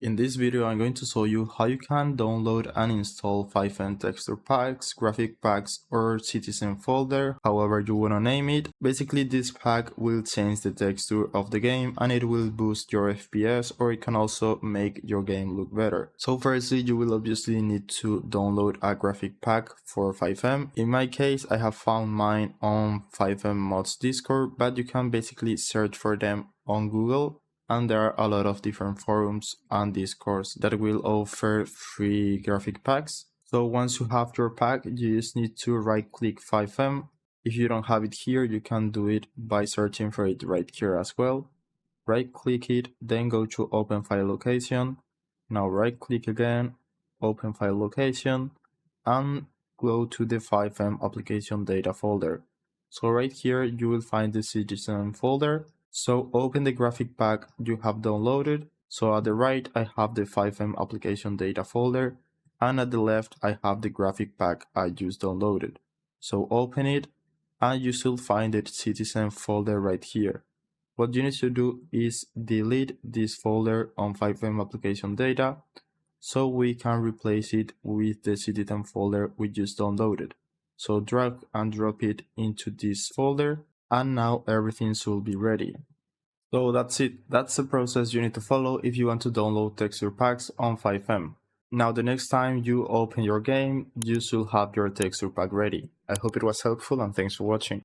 In this video, I'm going to show you how you can download and install FiveM texture packs, graphic packs, or citizen folder, however you want to name it. Basically, this pack will change the texture of the game and it will boost your FPS, or it can also make your game look better. So firstly, you will obviously need to download a graphic pack for FiveM. In my case, I have found mine on FiveM mods Discord, but you can basically search for them on Google. And there are a lot of different forums and discords that will offer free graphic packs. So once you have your pack, you just need to right click FiveM. If you don't have it here, you can do it by searching for it right here as well. Right click it, then go to open file location. Now right click again, open file location, and go to the FiveM application data folder. So right here you will find the citizen folder. So open the graphic pack you have downloaded. So at the right I have the FiveM application data folder, and at the left I have the graphic pack I just downloaded. So open it and you should find the citizen folder right here. What you need to do is delete this folder on FiveM application data so we can replace it with the citizen folder we just downloaded. So drag and drop it into this folder, and now everything should be ready. So that's it. That's the process you need to follow if you want to download texture packs on FiveM. Now the next time you open your game, you should have your texture pack ready. I hope it was helpful and thanks for watching.